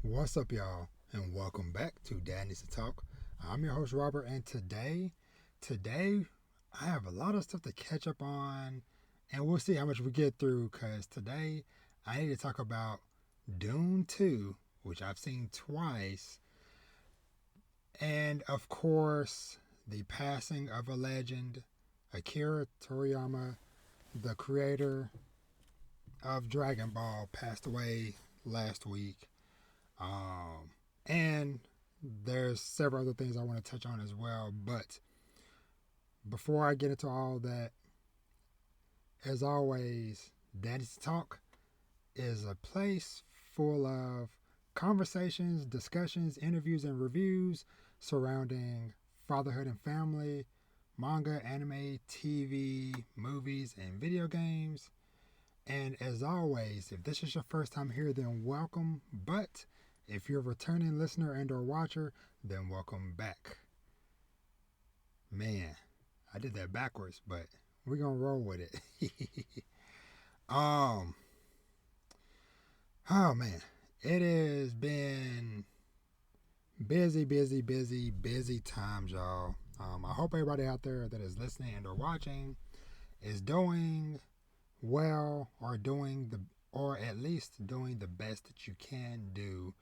What's up, y'all, and welcome back to Dad Needs to Talk. I'm your host, Robert, and today, I have a lot of stuff to catch up on, and we'll see how much we get through, because today I need to talk about Dune 2, which I've seen twice, and of course, the passing of a legend, Akira Toriyama, the creator of Dragon Ball, passed away last week. Um, and there's several other things I want to touch on as well. But before I get into all that, as always, Daddy's Talk is a place full of conversations, discussions, interviews, and reviews surrounding fatherhood and family, manga, anime, TV, movies, and video games. And as always, if this is your first time here, then welcome. But if you're a returning listener and or watcher, then welcome back. Man, I did that backwards, but we're gonna roll with it. um, oh man, it has been busy times, y'all. I hope everybody out there that is listening and or watching is doing well or at least doing the best that you can do.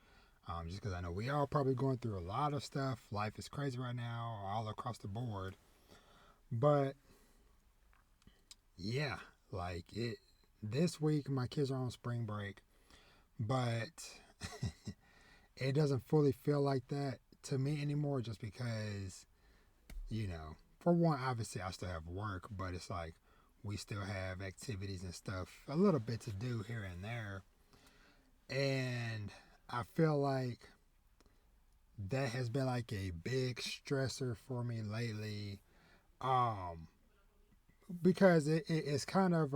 Just because I know we all probably going through a lot of stuff. Life is crazy right now, all across the board. But yeah, like it. This week, my kids are on spring break, but it doesn't fully feel like that to me anymore. Just because, for one, obviously I still have work, but it's like we still have activities and stuff, a little bit to do here and there, and I feel like that has been like a big stressor for me lately. Um, because it's kind of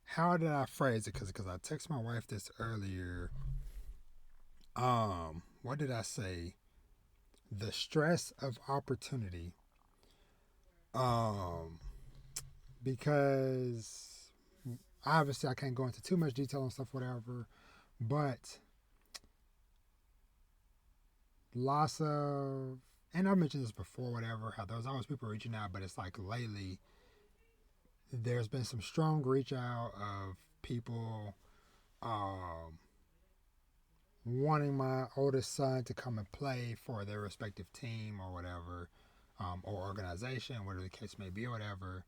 how did I phrase it? Because I texted my wife this earlier. What did I say? The stress of opportunity. Um, because obviously I can't go into too much detail and stuff, whatever. But lots of, and I mentioned this before, whatever. How there's always people reaching out, but it's like lately there's been some strong reach out of people um, wanting my oldest son to come and play for their respective team or whatever, or organization, whatever the case may be, or whatever.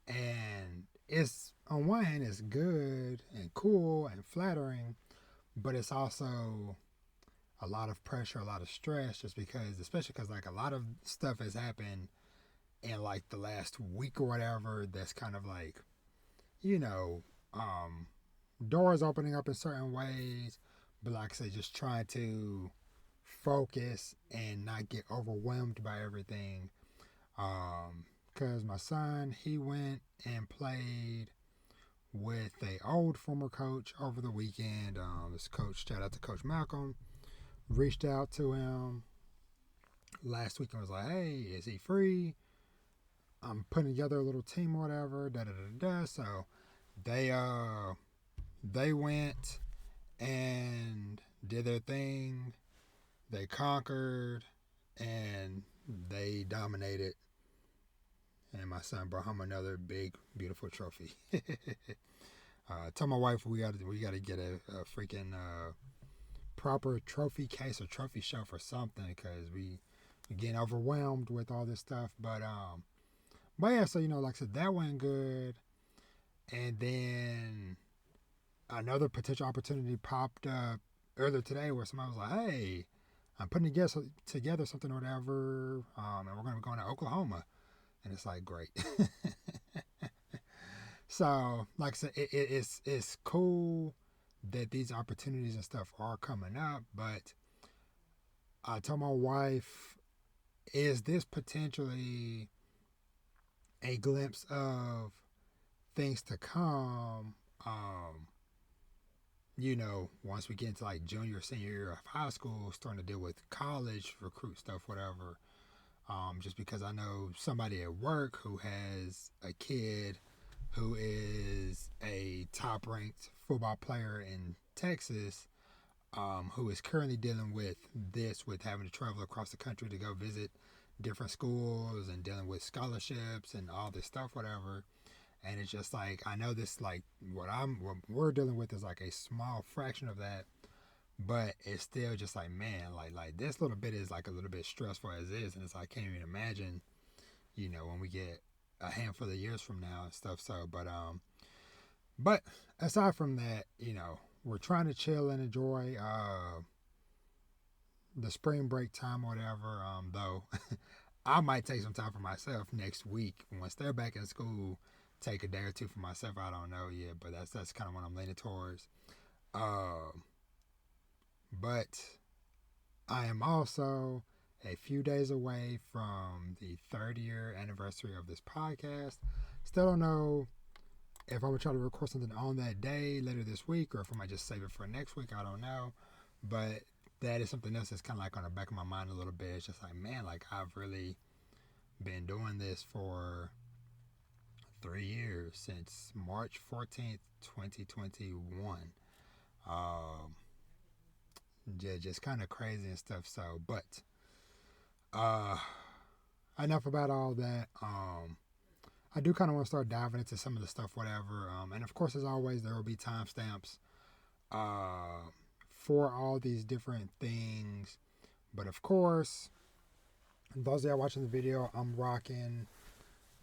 And it's on one hand, it's good and cool and flattering, but it's also a lot of pressure, a lot of stress, just because, especially because like a lot of stuff has happened in like the last week or whatever. That's kind of like, you know, um, doors opening up in certain ways, but like I said, just trying to focus and not get overwhelmed by everything. Because my son, he went and played with a old former coach over the weekend. This coach, shout out to Coach Malcolm, reached out to him last week and was like, "Hey, is he free? I'm putting together a little team or whatever." Da da da da. So they they went and did their thing. They conquered and they dominated. And my son brought home another big, beautiful trophy. Told my wife we gotta get a freaking proper trophy case or trophy shelf or something because we getting overwhelmed with all this stuff. But yeah, so like I said, that went good, and then another potential opportunity popped up earlier today where somebody was like, "Hey, I'm putting together something or whatever, and we're gonna be going to Oklahoma," and it's like great. So, like I said, it's cool that these opportunities and stuff are coming up, but I told my wife, is this potentially a glimpse of things to come? Once we get into like junior, senior year of high school, starting to deal with college, recruit stuff, whatever. Just because I know somebody at work who has a kid who is a top ranked football player in Texas. who is currently dealing with this, with having to travel across the country to go visit different schools and dealing with scholarships and all this stuff, whatever. And it's just like, I know this, like, what we're dealing with is like a small fraction of that, but it's still just like, man, like this little bit is like a little bit stressful as is, and it's like, I can't even imagine, when we get a handful of years from now and stuff. So, but aside from that, we're trying to chill and enjoy the spring break time or whatever. Though I might take some time for myself next week once they're back in school. Take a day or two for myself. I don't know yet, but that's kind of what I'm leaning towards. But I am also a few days away from the 3rd-year anniversary of this podcast. Still don't know if I'm going to try to record something on that day later this week, or if I might just save it for next week. I don't know. But that is something else that's kind of like on the back of my mind a little bit. It's just like, man, like I've really been doing this for 3 years, since March 14th, 2021. Just kind of crazy and stuff. So, but enough about all that. I do kind of want to start diving into some of the stuff, whatever. And of course, as always, there will be timestamps for all these different things. But of course, those of y'all watching the video, I'm rocking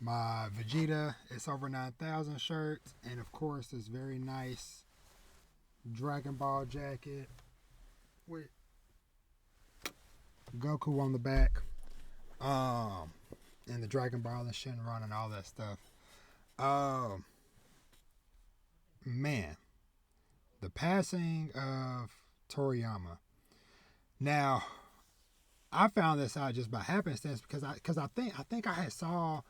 my Vegeta It's Over 9,000 shirt. And of course, this very nice Dragon Ball jacket with Goku on the back. And the Dragon Ball and Shenron and all that stuff. Man, the passing of Toriyama. Now, I found this out just by happenstance because I think I had saw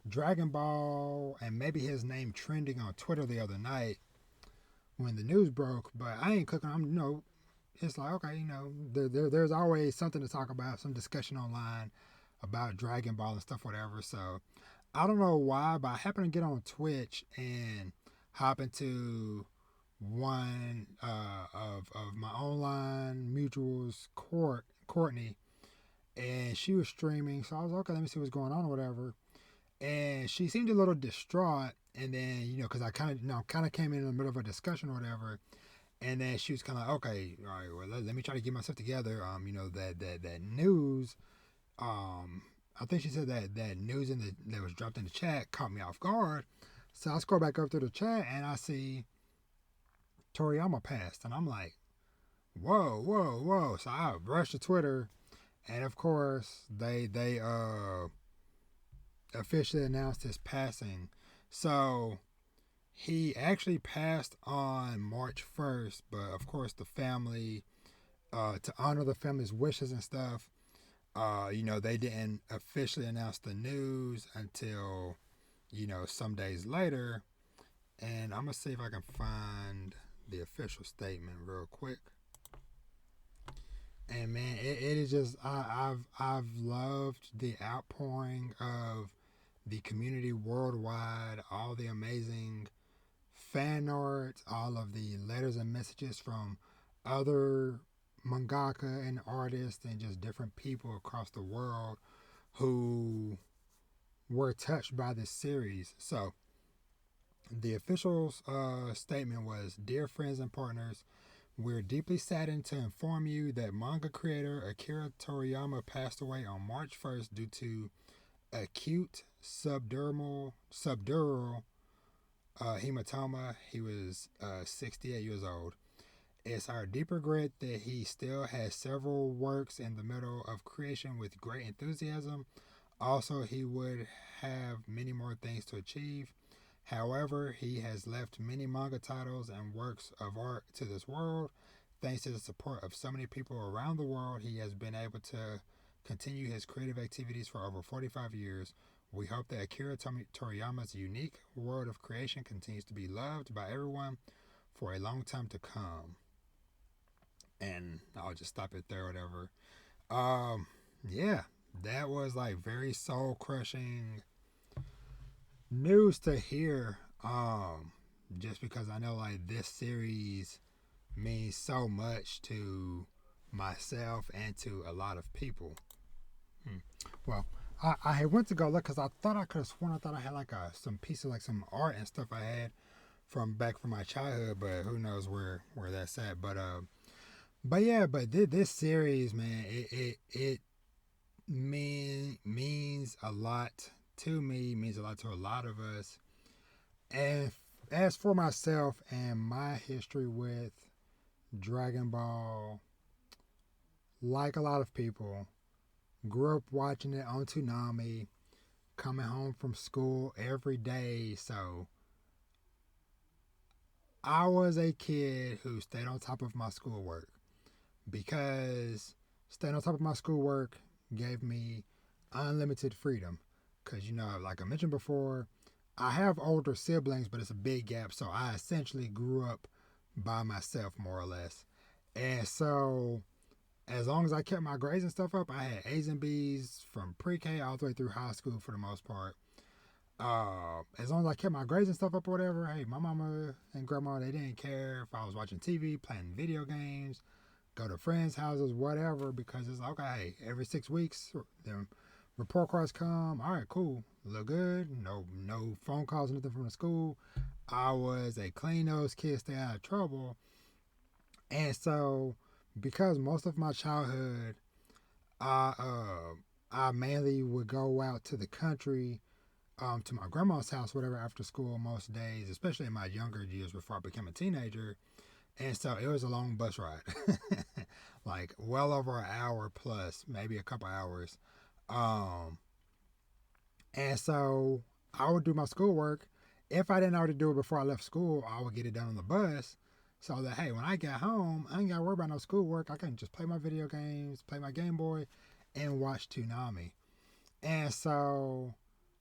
Dragon Ball and maybe his name trending on Twitter the other night when the news broke. But I ain't clicking. It's like, okay, there's always something to talk about, some discussion online about Dragon Ball and stuff, whatever. So I don't know why, but I happened to get on Twitch and hop into one of my online mutuals, Courtney, and she was streaming. So I was like, okay, let me see what's going on or whatever. And she seemed a little distraught. And then, because I kind of came in the middle of a discussion or whatever. And then she was kind of like, okay, all right, well, let me try to get myself together. That news. I think she said that news that was dropped in the chat caught me off guard. So I scroll back up to the chat and I see Toriyama passed, and I'm like, whoa. So I rushed to Twitter, and of course they officially announced his passing. So he actually passed on March 1st, but of course the family, to honor the family's wishes and stuff, they didn't officially announce the news until, some days later. And I'm going to see if I can find the official statement real quick. And man, it is just, I've loved the outpouring of the community worldwide, all the amazing fan art, all of the letters and messages from other mangaka and artists and just different people across the world who were touched by this series. So the official statement was, "Dear friends and partners, we're deeply saddened to inform you that manga creator Akira Toriyama passed away on March 1st due to acute subdural hematoma. He was 68 years old. It's our deep regret that he still has several works in the middle of creation with great enthusiasm. Also, he would have many more things to achieve. However, he has left many manga titles and works of art to this world. Thanks to the support of so many people around the world, he has been able to continue his creative activities for over 45 years. We hope that Akira Toriyama's unique world of creation continues to be loved by everyone for a long time to come." And I'll just stop it there, whatever. Yeah, that was like very soul crushing news to hear. Just because I know like this series means so much to myself and to a lot of people. Hmm. Well, I had went to go look because I thought I could have sworn I thought I had like some piece of like some art and stuff I had from back from my childhood, but who knows where that's at. But yeah, but this series, man, it means a lot to me, means a lot to a lot of us. And as for myself and my history with Dragon Ball, like a lot of people, grew up watching it on Toonami, coming home from school every day. So I was a kid who stayed on top of my schoolwork because staying on top of my schoolwork gave me unlimited freedom. Because, you know, like I mentioned before, I have older siblings, but it's a big gap. So I essentially grew up by myself, more or less. And so, as long as I kept my grades and stuff up, I had A's and B's from pre-K all the way through high school for the most part. As long as I kept my grades and stuff up or whatever, hey, my mama and grandma, they didn't care if I was watching TV, playing video games, go to friends' houses, whatever, because it's like, okay, hey, every 6 weeks, the report cards come. All right, cool, look good. No phone calls, nothing from the school. I was a clean nosed kid, stay out of trouble. And so, because most of my childhood, I I mainly would go out to the country, to my grandma's house, whatever, after school most days, especially in my younger years before I became a teenager. And so it was a long bus ride, like well over an hour plus, maybe a couple hours. Um, and so I would do my schoolwork. If I didn't already do it before I left school, I would get it done on the bus. So that, hey, when I got home, I ain't got to worry about no schoolwork. I can just play my video games, play my Game Boy, and watch Toonami. And so,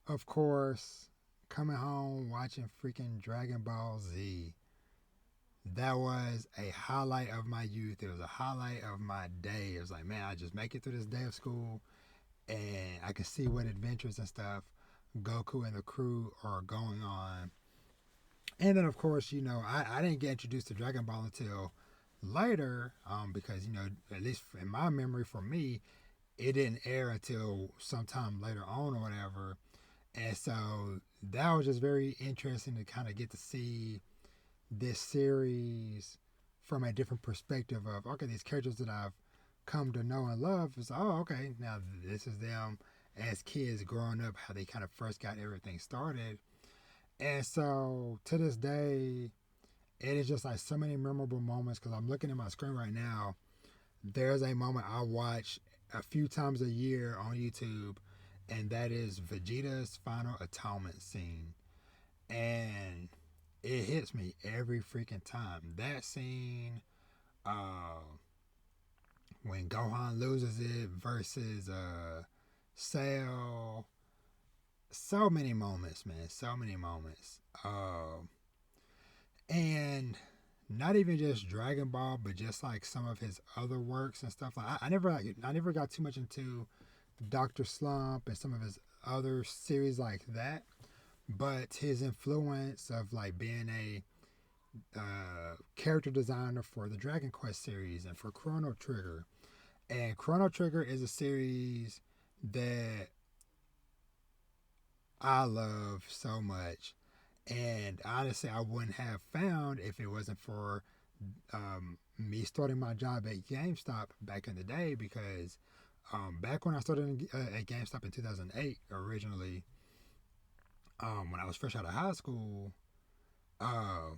of course, coming home, watching freaking Dragon Ball Z, that was a highlight of my youth. It was a highlight of my day. It was like, man, I just make it through this day of school and I can see what adventures and stuff Goku and the crew are going on. And then, of course, you know, I didn't get introduced to Dragon Ball until later, because, you know, at least in my memory, for me, it didn't air until sometime later on or whatever. And so that was just very interesting to kind of get to see this series from a different perspective of, okay, these characters that I've come to know and love is, oh, okay, now this is them as kids growing up, how they kind of first got everything started. And so to this day, it is just like so many memorable moments because I'm looking at my screen right now. There's a moment I watch a few times a year on YouTube, and that is Vegeta's final atonement scene. And it hits me every freaking time. That scene, uh, when Gohan loses it versus Cell, so many moments, man, so many moments. And not even just Dragon Ball, but just like some of his other works and stuff. Like I never got too much into Doctor Slump and some of his other series like that. But his influence of like being a character designer for the Dragon Quest series and for Chrono Trigger. And Chrono Trigger is a series that I love so much. And honestly, I wouldn't have found if it wasn't for me starting my job at GameStop back in the day. Because back when I started at GameStop in 2008, originally, when I was fresh out of high school, uh,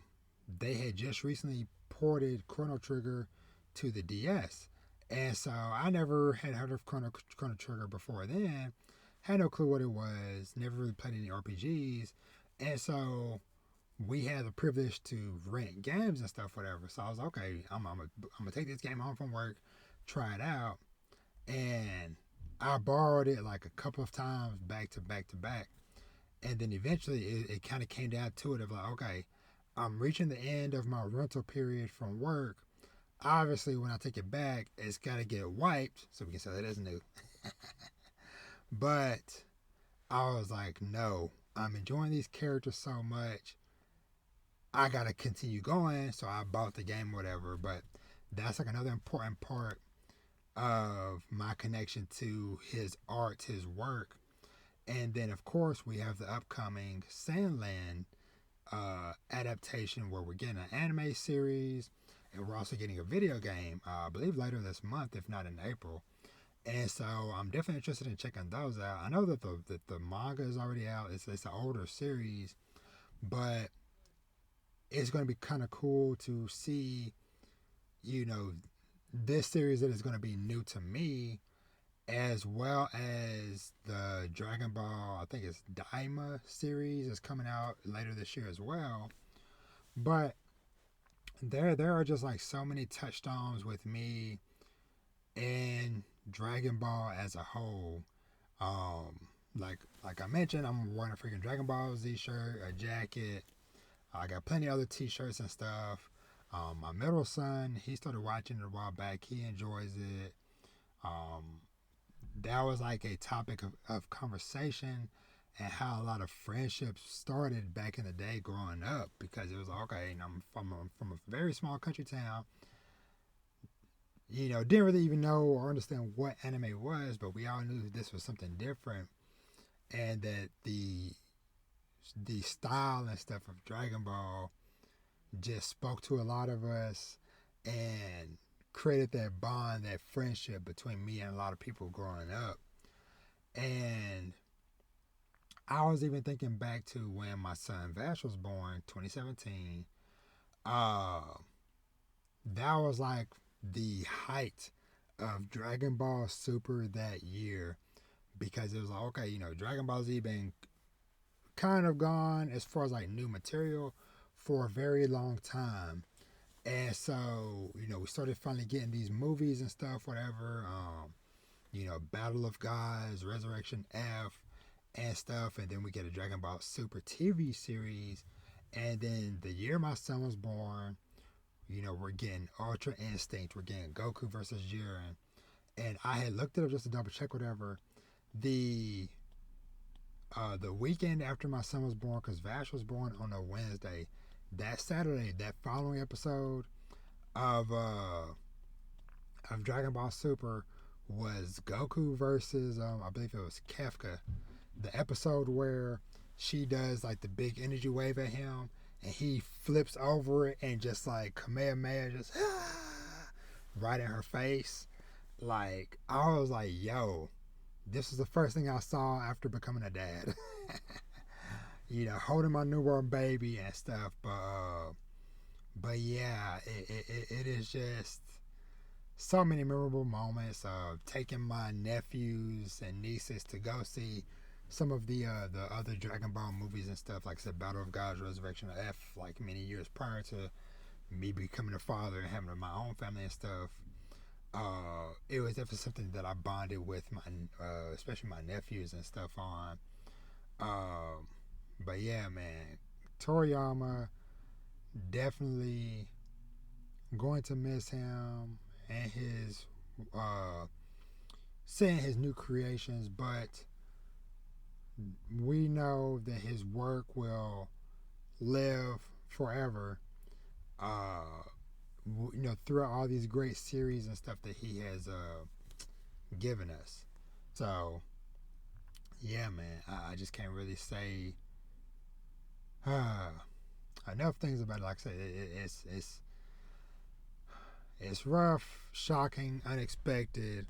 they had just recently ported Chrono Trigger to the DS. And so I never had heard of Chrono Trigger before then. Had no clue what it was. Never really played any RPGs. And so we had the privilege to rent games and stuff, whatever. So I was like, okay, I'm gonna take this game home from work, try it out. And I borrowed it like a couple of times back to back to back. And then eventually it kind of came down to it of like, okay, I'm reaching the end of my rental period from work. Obviously, when I take it back, it's got to get wiped so we can sell it as new. But I was like, no, I'm enjoying these characters so much. I gotta continue going, so I bought the game, or whatever. But that's like another important part of my connection to his art, his work. And then, of course, we have the upcoming Sandland adaptation where we're getting an anime series and we're also getting a video game, I believe later this month, if not in April. And so I'm definitely interested in checking those out. I know that the manga is already out. It's an older series, but it's going to be kind of cool to see, you know, this series that is going to be new to me, as well as the Dragon Ball, I think it's Daima series is coming out later this year as well. But there are just like so many touchstones with me and Dragon Ball as a whole. Like I mentioned, I'm wearing a freaking Dragon Ball Z shirt, a jacket. I got plenty of other T-shirts and stuff. My middle son, he started watching it a while back. He enjoys it. Um, that was like a topic of conversation and how a lot of friendships started back in the day growing up, because it was like, okay, you know, I'm from a very small country town. You know, didn't really even know or understand what anime was, but we all knew this was something different, and that the style and stuff of Dragon Ball just spoke to a lot of us and created that bond, that friendship between me and a lot of people growing up. And I was even thinking back to when my son Vash was born, 2017. Uh, that was like the height of Dragon Ball Super that year, because it was like, okay, you know, Dragon Ball Z been kind of gone as far as like new material for a very long time. And so, you know, we started finally getting these movies and stuff, whatever. You know, Battle of Gods, Resurrection F, and stuff. And then we get a Dragon Ball Super TV series. And then the year my son was born, you know, we're getting Ultra Instinct. We're getting Goku versus Jiren. And I had looked it up just to double check whatever. The the weekend after my son was born, because Vash was born on a Wednesday, that Saturday, that following episode of Dragon Ball Super was Goku versus I believe it was Kefka. The episode where she does like the big energy wave at him and he flips over it and just like Kamehameha just right in her face. Like I was like, yo, this is the first thing I saw after becoming a dad. You know, holding my newborn baby and stuff. But yeah, it is just so many memorable moments of taking my nephews and nieces to go see some of the other Dragon Ball movies and stuff, like I said, Battle of Gods, Resurrection of F, like many years prior to me becoming a father and having my own family and stuff. It was definitely something that I bonded with my, especially my nephews and stuff on. Um, but yeah, man, Toriyama, definitely going to miss him and his uh, seeing his new creations, but we know that his work will live forever. Uh, you know, throughout all these great series and stuff that he has given us. So yeah, man, I just can't really say enough things about it. Like I said, it's rough, shocking, unexpected.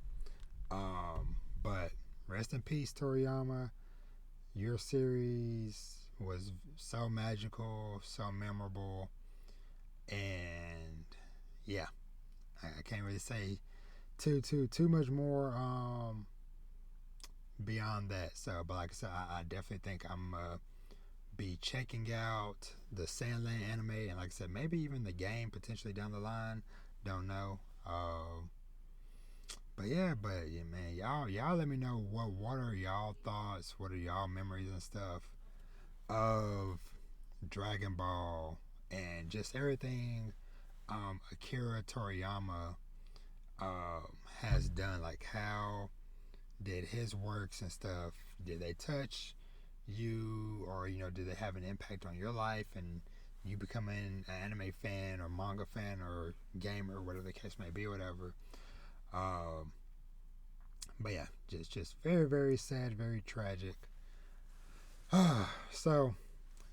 But rest in peace, Toriyama. Your series was so magical, so memorable, and yeah, I can't really say too much more beyond that. So, but like I said, I definitely think I'm be checking out the Sandland anime, and like I said, maybe even the game potentially down the line. Don't know. But yeah, man, y'all let me know what are y'all thoughts, what are y'all memories and stuff of Dragon Ball and just everything Akira Toriyama has done. Like, how did his works and stuff, did they touch you, or you know, did they have an impact on your life? And you become an anime fan or manga fan or gamer, whatever the case may be, or whatever. Um, but yeah, just very very sad, very tragic. So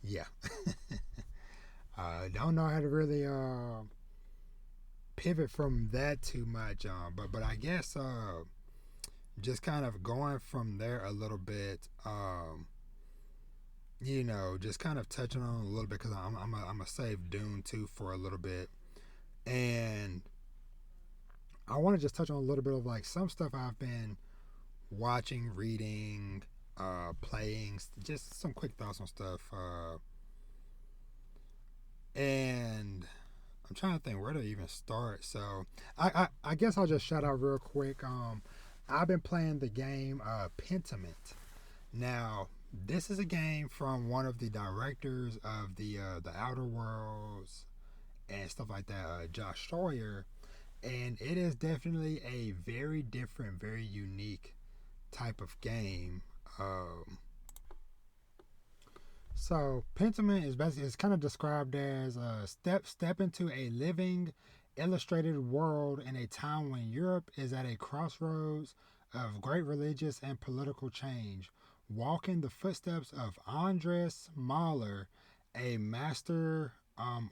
yeah, don't know how to really pivot from that too much. But I guess just kind of going from there a little bit. Just kind of touching on a little bit because I'm a save Dune too for a little bit, and I want to just touch on a little bit of like some stuff I've been watching, reading, playing, just some quick thoughts on stuff. And I'm trying to think where to even start. So I guess I'll just shout out real quick. I've been playing the game Pentiment. Now this is a game from one of the directors of the Outer Worlds and stuff like that, Josh Sawyer, and it is definitely a very different, very unique type of game. So Pentiment is basically it's kind of described as a step into a living, illustrated world in a time when Europe is at a crossroads of great religious and political change. Walk in the footsteps of Andres Mahler, a master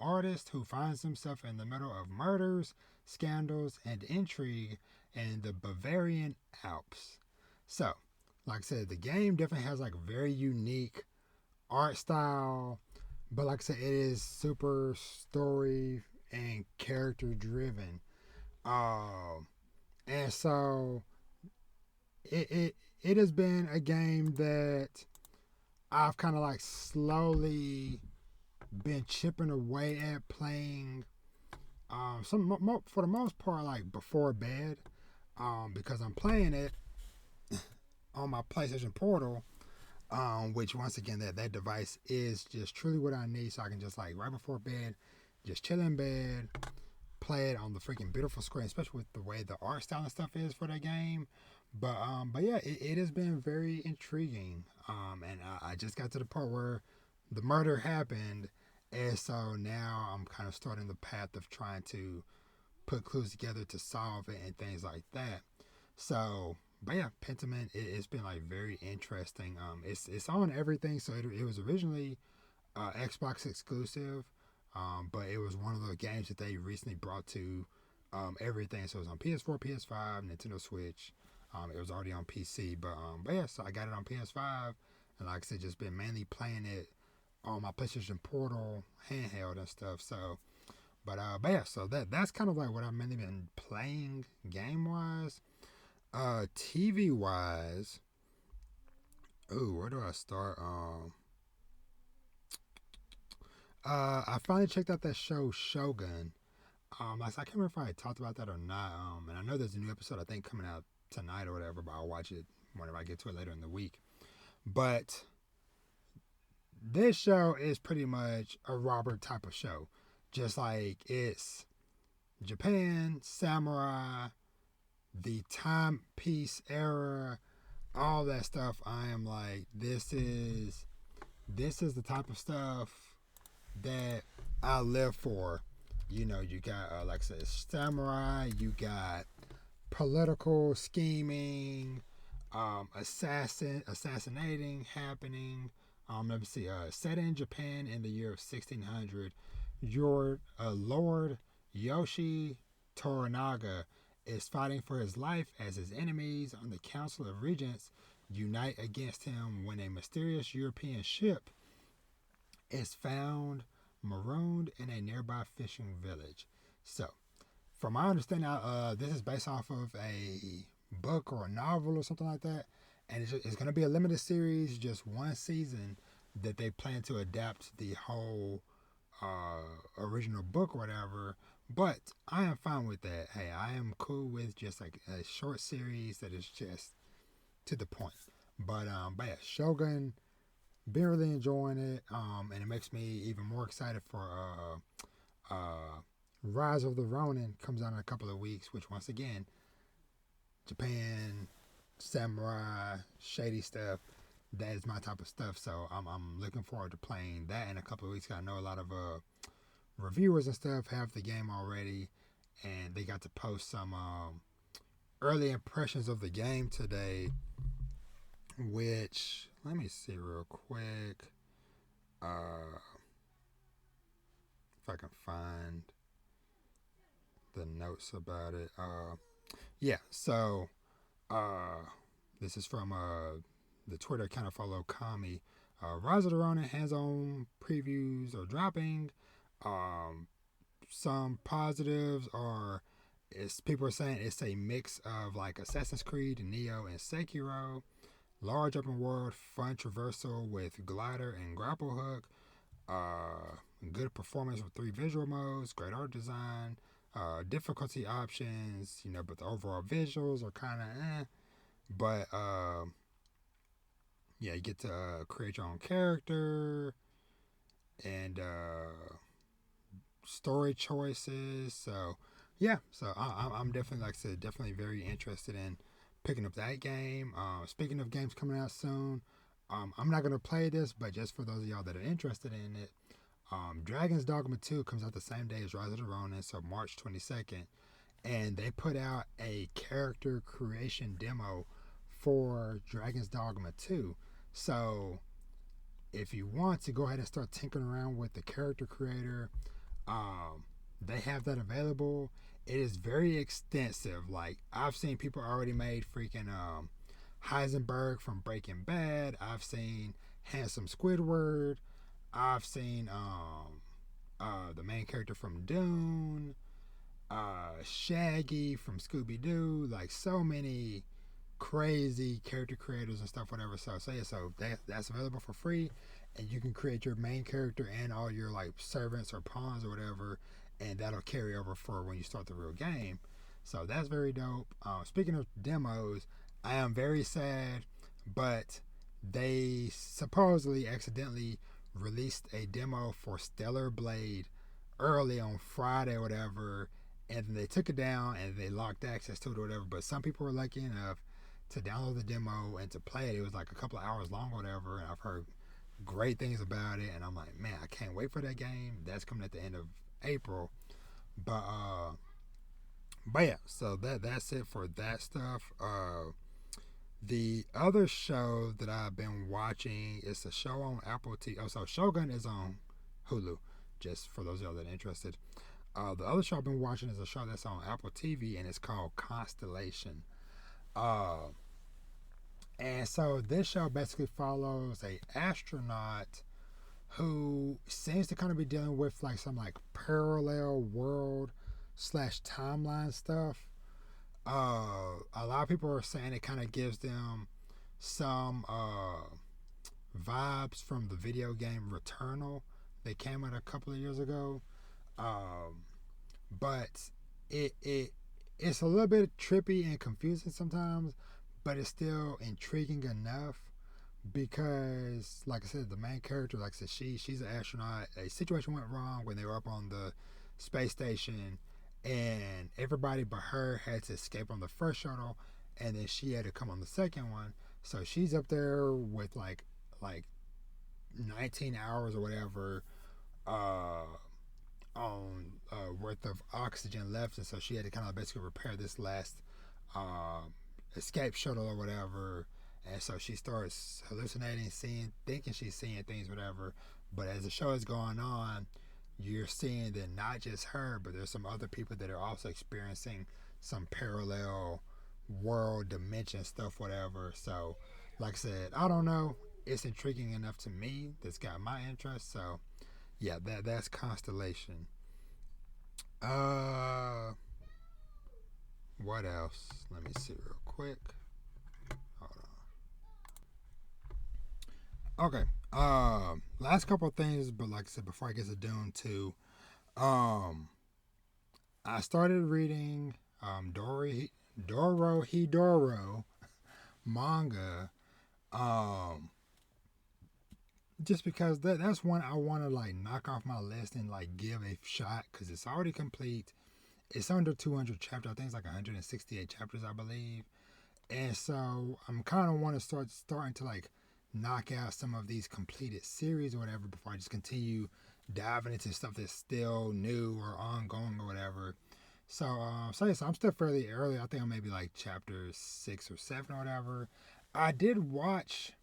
artist who finds himself in the middle of murders, scandals, and intrigue in the Bavarian Alps. So, like I said, the game definitely has like very unique art style, but like I said, it is super story and character driven. And so it has been a game that I've kind of like slowly been chipping away at playing. For the most part, like before bed, because I'm playing it on my PlayStation Portal, which once again that device is just truly what I need, so I can just like right before bed, just chill in bed, play it on the freaking beautiful screen, especially with the way the art style and stuff is for that game. But yeah, it has been very intriguing. And I just got to the part where the murder happened, and so now I'm kind of starting the path of trying to put clues together to solve it and things like that. So, but yeah, Pentiment it's been like very interesting. It's on everything. So it was originally Xbox exclusive, but it was one of the games that they recently brought to everything. So it was on PS4, PS5, Nintendo Switch. It was already on PC, but yeah, so I got it on PS5, and like I said, just been mainly playing it on my PlayStation Portal handheld and stuff. So, but yeah, so that's kind of like what I've mainly been playing game wise. TV wise, ooh, where do I start? I finally checked out that show Shogun. I can't remember if I talked about that or not. And I know there's a new episode I think coming out tonight or whatever, but I'll watch it whenever I get to it later in the week. But this show is pretty much a Robert type of show, just like it's Japan, samurai, the timepiece era, all that stuff. I am like, this is the type of stuff that I live for. You got like I said, samurai. You got political scheming, assassinating happening. Let me see. Set in Japan in the year of 1600, your Lord Yoshi Toranaga is fighting for his life as his enemies on the Council of Regents unite against him when a mysterious European ship is found marooned in a nearby fishing village. So, from my understanding, this is based off of a book or a novel or something like that, and it's going to be a limited series, just one season that they plan to adapt the whole original book or whatever. But I am fine with that. Hey, I am cool with just like a short series that is just to the point. But yeah, Shogun, been really enjoying it. And it makes me even more excited for Rise of the Ronin comes out in a couple of weeks, which once again, Japan, samurai, shady stuff. that is my type of stuff. So I'm looking forward to playing that in a couple of weeks. I know a lot of reviewers and stuff have the game already, and they got to post some early impressions of the game today. Which, let me see real quick, if I can find the notes about it. Yeah, so this is from the Twitter account I follow, Kami. Rise of the Ronin hands-on previews are dropping. Some positives are, people are saying it's a mix of like Assassin's Creed, Neo, and Sekiro. Large open world, fun traversal with glider and grapple hook. Good performance with 3 visual modes, great art design, difficulty options, but the overall visuals are kind of But yeah, you get to create your own character and story choices. So yeah, so I'm definitely, like I said, definitely very interested in picking up that game. Speaking of games coming out soon, I'm not gonna play this, but just for those of y'all that are interested in it, Dragon's Dogma 2 comes out the same day as Rise of the Ronin, so March 22nd, and they put out a character creation demo for Dragon's Dogma 2. So if you want to go ahead and start tinkering around with the character creator, they have that available. It is very extensive. Like, I've seen people already made freaking Heisenberg from Breaking Bad. I've seen Handsome Squidward. I've seen the main character from Dune, Shaggy from Scooby Doo. Like, so many crazy character creators and stuff, whatever. So yeah, so that's available for free, and you can create your main character and all your like servants or pawns or whatever, and that'll carry over for when you start the real game. So that's very dope. Speaking of demos, I am very sad, but they supposedly accidentally released a demo for Stellar Blade early on Friday or whatever, and then they took it down and they locked access to it or whatever. But some people were lucky enough to download the demo and to play it. It was like a couple of hours long or whatever, and I've heard great things about it, and I'm like, man, I can't wait for that game. That's coming at the end of April. But yeah, so that's it for that stuff. The other show that I've been watching is a show on Apple TV. Oh, so Shogun is on Hulu, just for those of y'all that are interested. The other show I've been watching is a show that's on Apple TV, and it's called Constellation. And so this show basically follows a astronaut who seems to kind of be dealing with like some like parallel world slash timeline stuff. A lot of people are saying it kind of gives them some vibes from the video game Returnal that came out a couple of years ago. But it's a little bit trippy and confusing sometimes, but it's still intriguing enough because, like I said, the main character, like I said, she's an astronaut. A situation went wrong when they were up on the space station, and everybody but her had to escape on the first shuttle, and then she had to come on the second one. So she's up there with like 19 hours or whatever on worth of oxygen left, and so she had to kind of basically repair this last escape shuttle or whatever. And so she starts hallucinating, thinking she's seeing things, whatever. But as the show is going on, you're seeing that not just her, but there's some other people that are also experiencing some parallel world dimension stuff, whatever. So, like I said, I don't know. It's intriguing enough to me that's got my interest. So, yeah, that's Constellation. What else? Let me see real quick. Hold on. Okay. Last couple of things, but like I said, before I get to Dune 2, I started reading Dorohedoro manga, just because that's one I want to like knock off my list and like give a shot because it's already complete. It's under 200 chapters. I think it's like 168 chapters, I believe. And so I'm kind of want to starting to like knock out some of these completed series or whatever before I just continue diving into stuff that's still new or ongoing or whatever. So I'm still fairly early. I think I'm maybe like chapter 6 or 7 or whatever. I did watch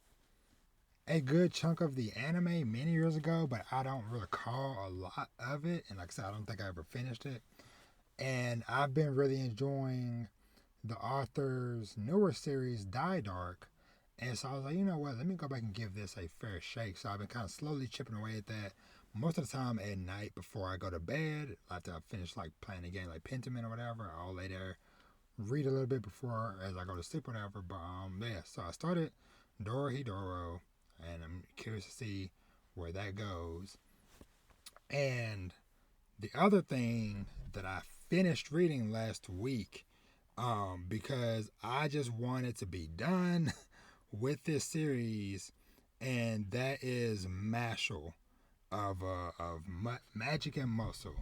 a good chunk of the anime many years ago, but I don't recall a lot of it. And like I said, I don't think I ever finished it. And I've been really enjoying the author's newer series, Die Dark. And so I was like, you know what, let me go back and give this a fair shake. So I've been kind of slowly chipping away at that. Most of the time at night before I go to bed, after I finish like playing a game like Pentiment or whatever, I'll lay there, read a little bit before as I go to sleep or whatever. But yeah, so I started Dorohedoro, and I'm curious to see where that goes. And the other thing that I finished reading last week, because I just wanted to be done with this series, and that is Mashel of Magic and Muscle,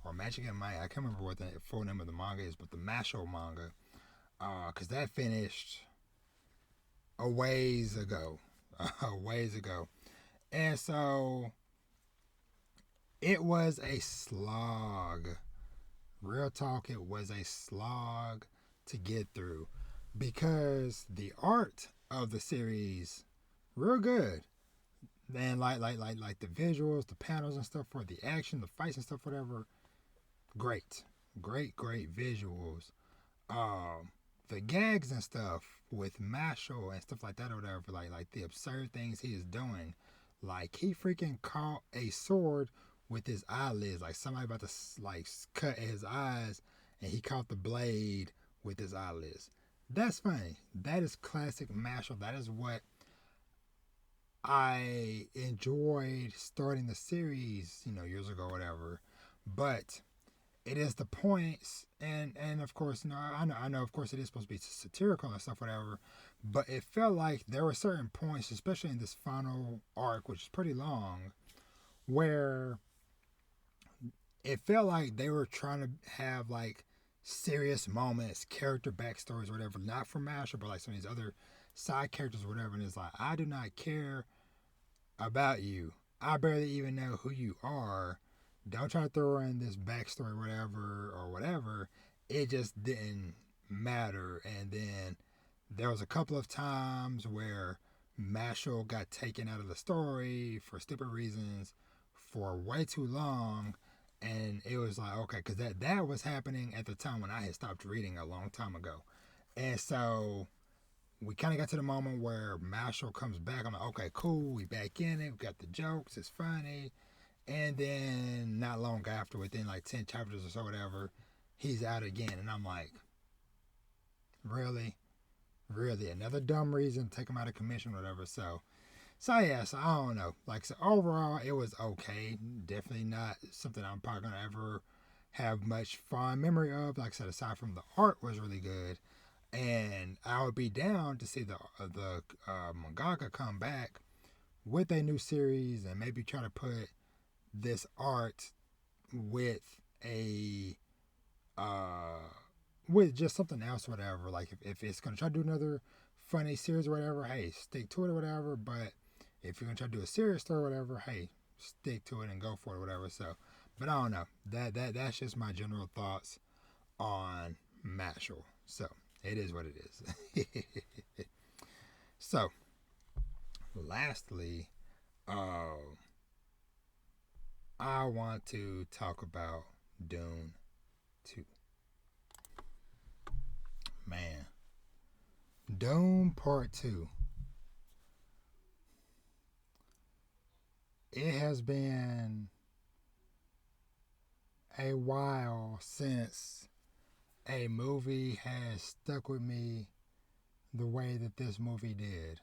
or Magic and Might. I can't remember what the full name of the manga is, but the Mashel manga, because that finished a ways ago, and so it was a slog. Real talk, it was a slog to get through, because the art of the series real good. And like the visuals, the panels and stuff for the action, the fights and stuff, whatever. Great visuals. The gags and stuff with Mashal and stuff like that or whatever, like the absurd things he is doing. Like he freaking caught a sword with his eyelids, like somebody about to like cut his eyes, and he caught the blade with his eyelids. That's funny. That is classic Mashal. That is what I enjoyed starting the series, years ago, whatever. But it is the points, and of course, I know, of course, it is supposed to be satirical and stuff, whatever. But it felt like there were certain points, especially in this final arc, which is pretty long, where it felt like they were trying to have like serious moments, character backstories, or whatever, not from Masher, but like some of these other side characters or whatever. And it's like, I do not care about you. I barely even know who you are. Don't try to throw in this backstory or whatever. It just didn't matter. And then there was a couple of times where Mashal got taken out of the story for stupid reasons for way too long. And it was like, okay, because that was happening at the time when I had stopped reading a long time ago. And so we kind of got to the moment where Mashal comes back. I'm like, okay, cool. We back in it. We got the jokes. It's funny. And then not long after, within like 10 chapters or so, whatever, he's out again. And I'm like, really? Really? Another dumb reason to take him out of commission or whatever. So yeah, so I don't know. Like, so overall, it was okay. Definitely not something I'm probably going to ever have much fond memory of. Like I said, aside from the art was really good. And I would be down to see the mangaka come back with a new series and maybe try to put this art with a with just something else or whatever. Like if it's gonna try to do another funny series or whatever, hey, stick to it or whatever. But if you're gonna try to do a serious story or whatever, hey, stick to it and go for it or whatever. So, but I don't know. That's just my general thoughts on Mashal. So it is what it is. So, lastly, I want to talk about Dune 2. Man. Dune Part 2. It has been a while since a movie has stuck with me the way that this movie did.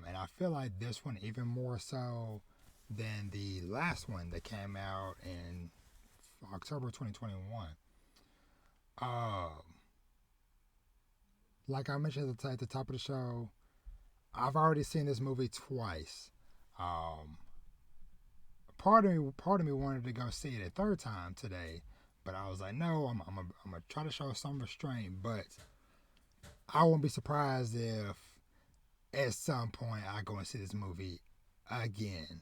And I feel like this one even more so than the last one that came out in October 2021. Like I mentioned at the top of the show, I've already seen this movie twice. Part of me wanted to go see it a third time today, but I was like, no, I'm gonna try to show some restraint. But I won't be surprised if at some point I go and see this movie again.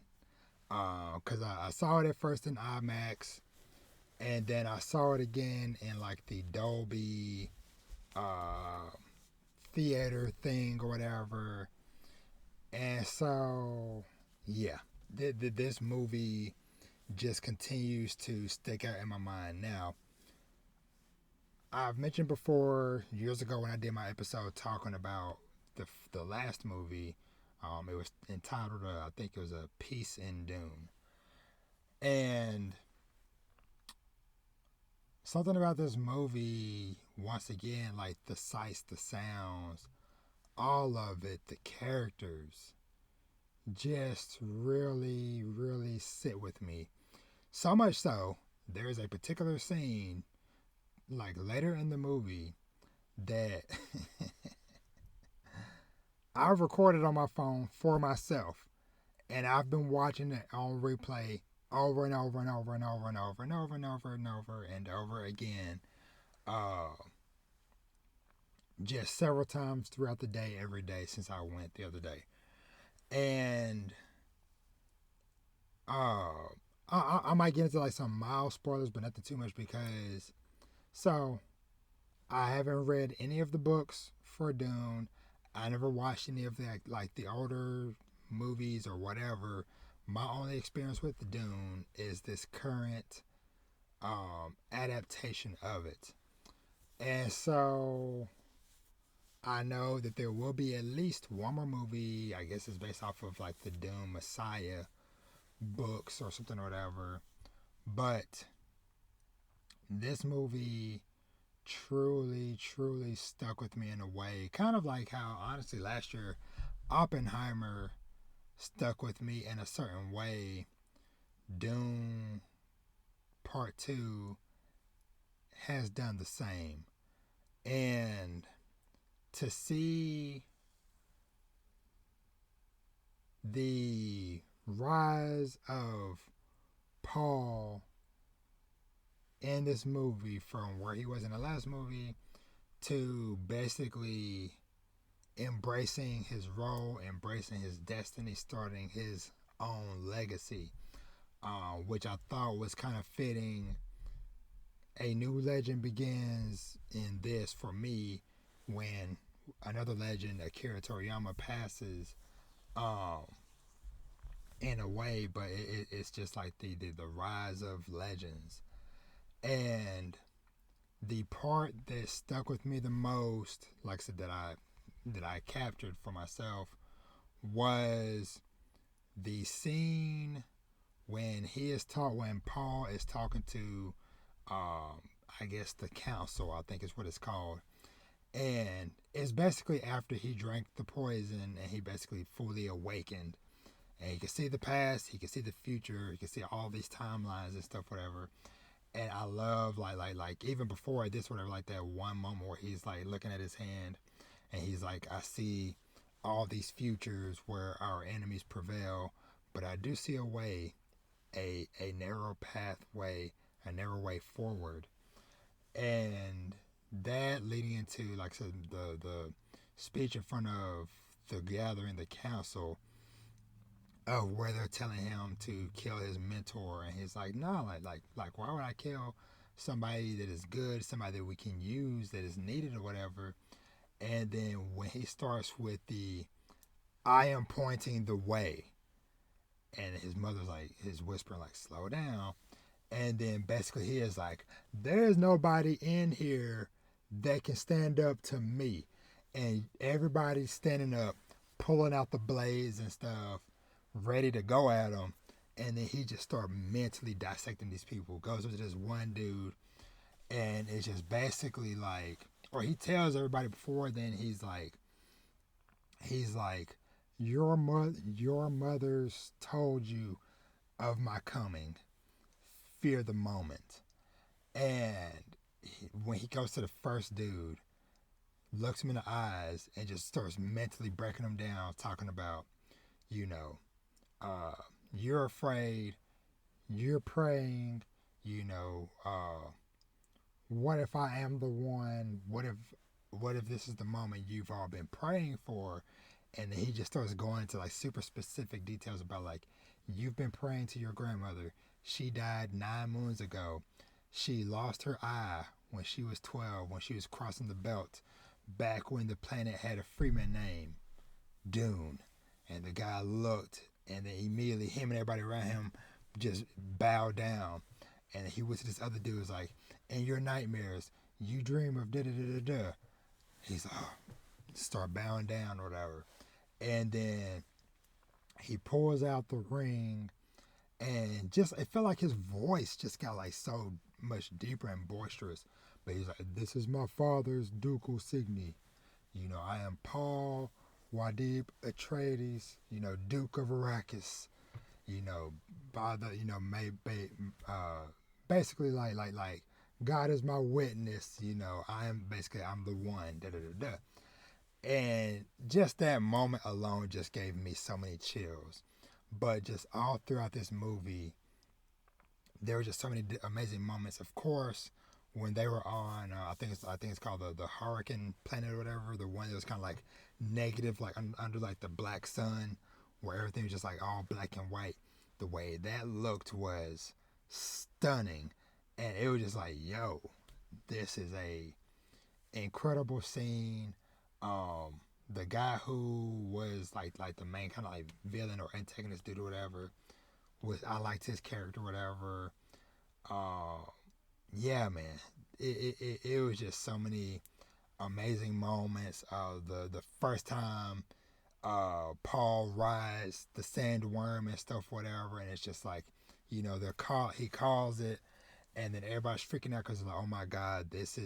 Because I saw it at first in IMAX, and then I saw it again in like the Dolby uh, theater thing or whatever. And so, yeah, this movie just continues to stick out in my mind. Now, I've mentioned before years ago when I did my episode talking about the last movie. It was entitled, I think it was a Peace in Dune, and something about this movie, once again, like the sights, the sounds, all of it, the characters, just really, really sit with me. So much so, there's a particular scene, like later in the movie, that I recorded on my phone for myself, and I've been watching it on replay over and over and over and over and over and over and over and over and over again, uh, just several times throughout the day, every day since I went the other day. And I might get into like some mild spoilers, but nothing too much because so I haven't read any of the books for Dune. I never watched any of the like the older movies or whatever. My only experience with the Dune is this current adaptation of it, and so I know that there will be at least one more movie. I guess it's based off of like the Dune Messiah books or something or whatever. But this movie truly, truly stuck with me in a way. Kind of like how, honestly, last year, Oppenheimer stuck with me in a certain way. Dune Part 2 has done the same. And to see the rise of Paul in this movie from where he was in the last movie to basically embracing his role, embracing his destiny, starting his own legacy, which I thought was kind of fitting. A new legend begins in this for me when another legend, Akira Toriyama, passes in a way, but it's just like the rise of legends. And the part that stuck with me the most, like I said, that I captured for myself, was the scene when when Paul is talking to, I guess the council, I think is what it's called, and it's basically after he drank the poison and he basically fully awakened, and he can see the past, he can see the future, he can see all these timelines and stuff, whatever. And I love like even before this, whatever, like that one moment where he's like looking at his hand, and he's like, I see all these futures where our enemies prevail, but I do see a way, a narrow pathway, a narrow way forward. And that leading into, like I said, the speech in front of the gathering, the council, of where they're telling him to kill his mentor, and he's like, no, like why would I kill somebody that is good, somebody that we can use, that is needed or whatever. And then when he starts with the I am pointing the way, and his mother's like, his whispering like, slow down. And then basically he is like, there's nobody in here that can stand up to me. And everybody's standing up, pulling out the blades and stuff, ready to go at him. And then he just starts mentally dissecting these people. Goes up to this one dude, and it's just basically like, or he tells everybody before then, he's like, your mothers told you of my coming. Fear the moment. And when he goes to the first dude, looks him in the eyes and just starts mentally breaking him down, talking about, you know, you're afraid, you're praying, you know, what if I am the one? What if this is the moment you've all been praying for? And then he just starts going into like super specific details about like, you've been praying to your grandmother. She died 9 moons ago. She lost her eye when she was 12, when she was crossing the belt, back when the planet had a Freeman name, Dune. And the guy looked, and then immediately him and everybody around him just bowed down. And he went to this other dude, was like, in your nightmares, you dream of da da da da da. He's like, oh, start bowing down or whatever. And then he pulls out the ring, and just it felt like his voice just got like so much deeper and boisterous. But he's like, this is my father's ducal signy. I am Paul Wadib Atreides, Duke of Arrakis, by the, basically like God is my witness, I'm the one, da da da da. And just that moment alone just gave me so many chills. But just all throughout this movie, there were just so many amazing moments. Of course, when they were on, I think it's called the Hurricane Planet or whatever, the one that was kind of like negative, like under like the black sun, where everything was just like all black and white. The way that looked was stunning, and it was just like, yo, this is a incredible scene. The guy who was like the main kind of like villain or antagonist dude or whatever, I liked his character or whatever. Yeah, man, it was just so many amazing moments. The first time Paul rides the sandworm and stuff, whatever, and it's just like, he calls it, and then everybody's freaking out because like, oh my God, it's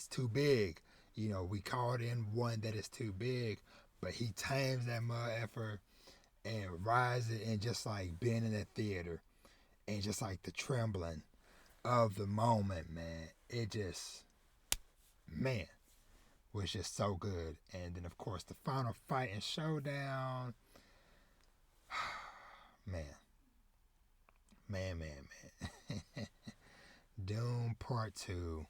too big. We called in one that is too big, but he tames that mud effort and rides it, and just like being in that theater and just like the trembling of the moment, man, it just, man, was just so good. And then of course the final fight and showdown, man, man. Dune Part 2,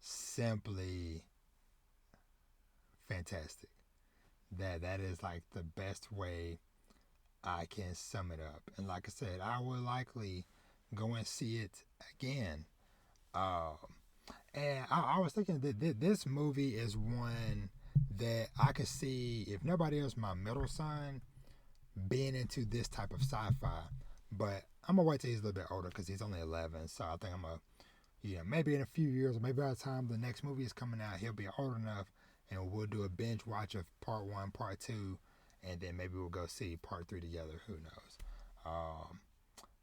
simply fantastic. That is like the best way I can sum it up. And like I said, I will likely go and see it again. Um, and I was thinking that this movie is one that I could see, if nobody else, my middle son being into this type of sci-fi. But I'm gonna wait till he's a little bit older because he's only 11. So I think I'm gonna, maybe in a few years, or maybe by the time the next movie is coming out, he'll be old enough, and we'll do a binge watch of Part 1, Part 2, and then maybe we'll go see Part 3 together. Who knows?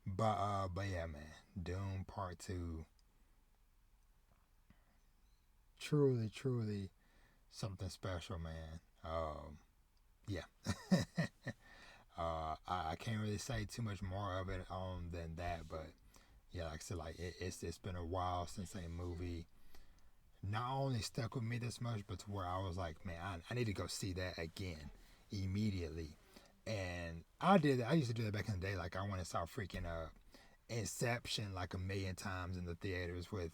But yeah, man, Dune Part 2, truly something special, man. Yeah. I can't really say too much more of it than that, but yeah, like I said, like it's been a while since a movie not only stuck with me this much, but to where I was like, man, I need to go see that again immediately. And I did that. I used to do that back in the day. Like I went and saw freaking Inception like a million times in the theaters with,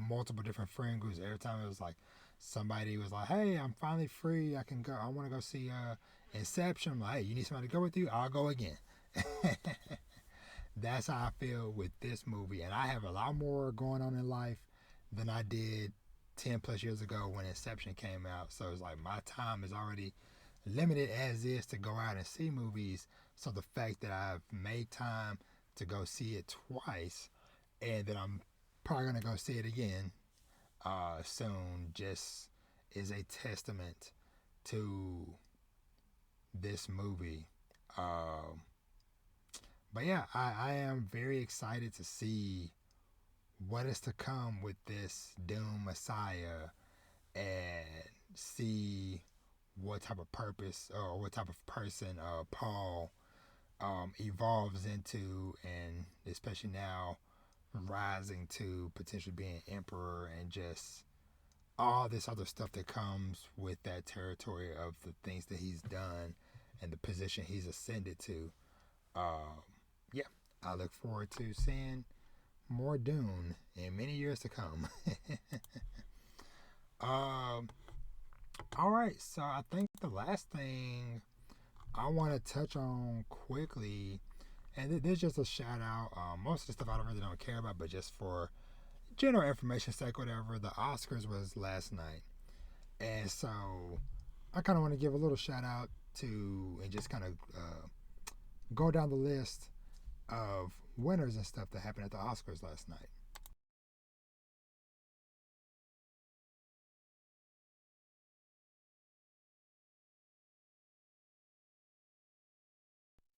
multiple different friend groups. Every time it was like somebody was like, hey, I'm finally free, I can go, I want to go see Inception. I'm like, hey, you need somebody to go with you? I'll go again. That's how I feel with this movie. And I have a lot more going on in life than I did 10 plus years ago when Inception came out. So it's like my time is already limited as is to go out and see movies. So the fact that I've made time to go see it twice, and that I'm probably going to go see it again soon, just is a testament to this movie. But yeah, I am very excited to see what is to come with this Doom Messiah, and see what type of purpose or what type of person Paul evolves into, and especially now rising to potentially being emperor, and just all this other stuff that comes with that territory of the things that he's done and the position he's ascended to. Yeah, I look forward to seeing more Dune in many years to come. um, All right, so I think the last thing I want to touch on quickly, and there's just a shout out. Most of the stuff I don't really don't care about, but just for general information sake, whatever. The Oscars was last night, and so I kind of want to give a little shout out to and just kind of go down the list of winners and stuff that happened at the Oscars last night.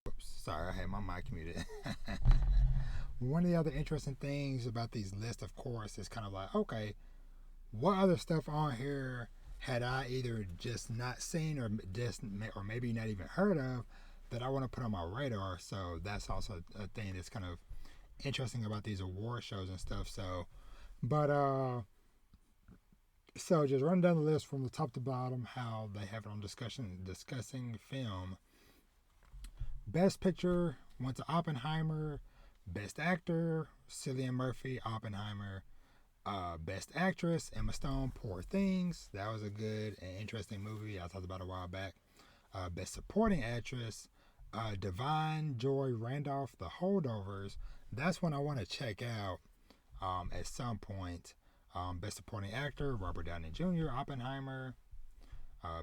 Oops, sorry, I had my mic muted. One of the other interesting things about these lists, of course, is kind of like, okay, what other stuff on here had I either just not seen or maybe not even heard of that I want to put on my radar? So that's also a thing that's kind of interesting about these award shows and stuff. But so just run down the list from the top to bottom, how they have it on discussing film. Best Picture went to Oppenheimer. Best Actor, Cillian Murphy, Oppenheimer. Best Actress, Emma Stone, Poor Things. That was a good and interesting movie. I talked about it a while back. Best Supporting Actress, Divine Joy Randolph, The Holdovers. That's one I want to check out at some point. Best Supporting Actor, Robert Downey Jr., Oppenheimer.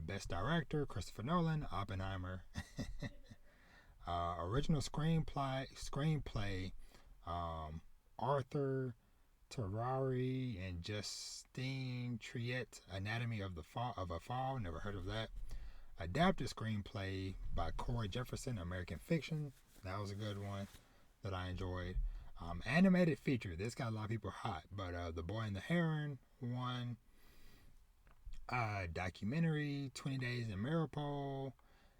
Best Director, Christopher Nolan, Oppenheimer. Original screenplay, Arthur Terrari and Justine Triet, Anatomy of a Fall. Never heard of that. Adapted screenplay by Corey Jefferson, American Fiction. That was a good one that I enjoyed. Animated feature. This got a lot of people hot, but The Boy and the Heron won. Documentary, 20 Days in Mariupol.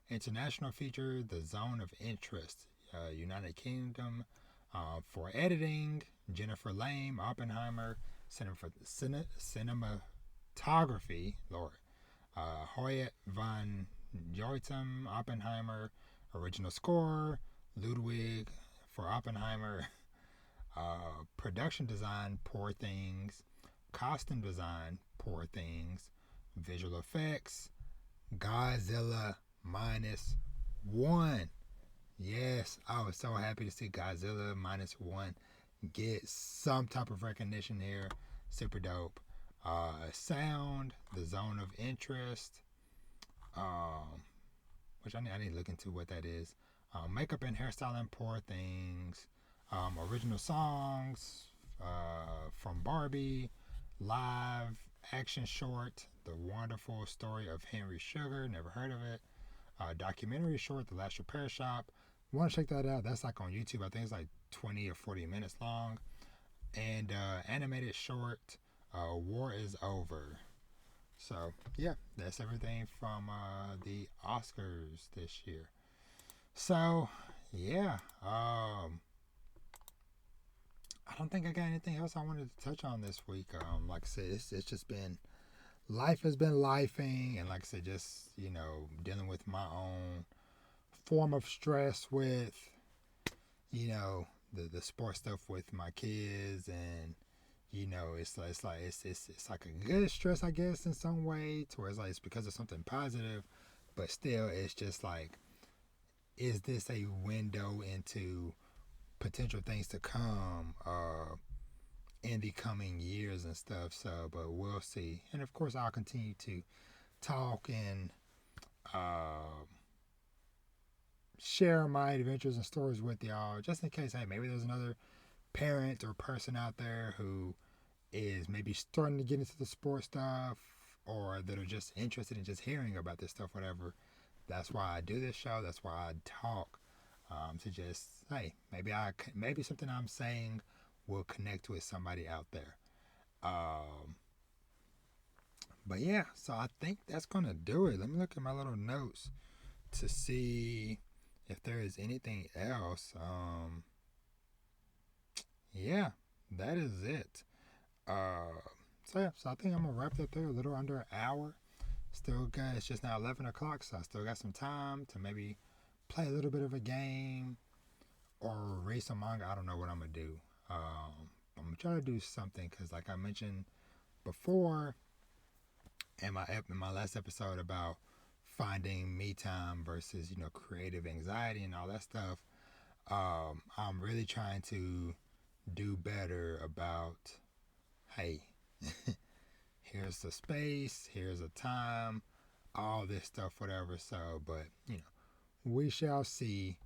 International feature, The Zone of Interest, United Kingdom. For editing, Jennifer Lame, Oppenheimer. Cinematography, Lord. Hoyt van Joitem, Oppenheimer. Original score, Ludwig for Oppenheimer. Production design, Poor Things. Costume design, Poor Things. Visual effects, Godzilla -1. Yes, I was so happy to see Godzilla -1 get some type of recognition here. Super dope. Sound, The Zone of Interest, which I need to look into what that is. Makeup and hairstyling, Poor Things. Original songs from Barbie. Live action short, The Wonderful Story of Henry Sugar. Never heard of it. Documentary short, The Last Repair Shop. Want to check that out? That's like on YouTube. I think it's like 20 or 40 minutes long. And animated short, War is Over. So yeah, that's everything from the Oscars this year. So yeah, I don't think I got anything else I wanted to touch on this week. Like I said, it's just been life has been lifing, and like I said, just dealing with my own form of stress with the sports stuff with my kids, and it's like a good stress, I guess, in some way, to where it's like it's because of something positive, but still it's just like, is this a window into potential things to come in the coming years and stuff? So, but we'll see. And of course, I'll continue to talk and share my adventures and stories with y'all, just in case, hey, maybe there's another parent or person out there who is maybe starting to get into the sports stuff, or that are just interested in just hearing about this stuff, whatever. That's why I do this show. That's why I talk, to just, hey, maybe something I'm saying will connect with somebody out there. Um, but yeah, so I think that's gonna do it. Let me look at my little notes to see if there is anything else. Yeah, that is it. Uh, so yeah, so I think I'm gonna wrap it up there. A little under an hour. Still got, it's just now 11 o'clock, so I still got some time to maybe play a little bit of a game or read some manga. I don't know what I'm gonna do. I'm gonna try to do something, because like I mentioned before, in my last episode about finding me time versus creative anxiety and all that stuff. I'm really trying to do better about, hey, here's the space, here's the time, all this stuff, whatever. So, but we shall see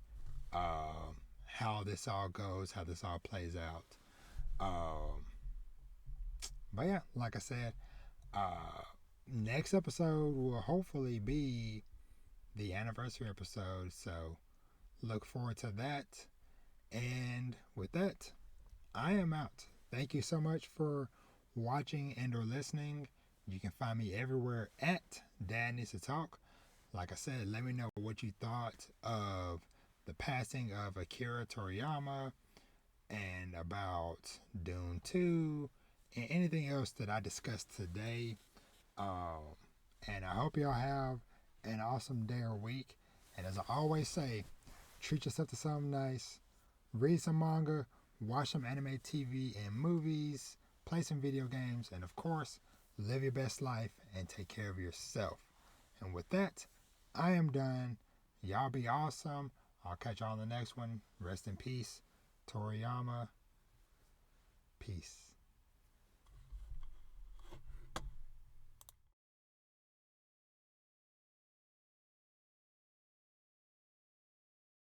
how this all goes, how this all plays out. Um, but yeah, like I said, next episode will hopefully be the anniversary episode. So look forward to that. And with that, I am out. Thank you so much for watching and or listening. You can find me everywhere at Dad Needs to Talk. Like I said, let me know what you thought of the passing of Akira Toriyama and about Dune 2 and anything else that I discussed today. And I hope y'all have an awesome day or week. And as I always say, treat yourself to something nice, read some manga, watch some anime TV and movies, play some video games, and of course, live your best life and take care of yourself. And with that, I am done. Y'all be awesome. I'll catch y'all on the next one. Rest in peace. Toriyama. Peace.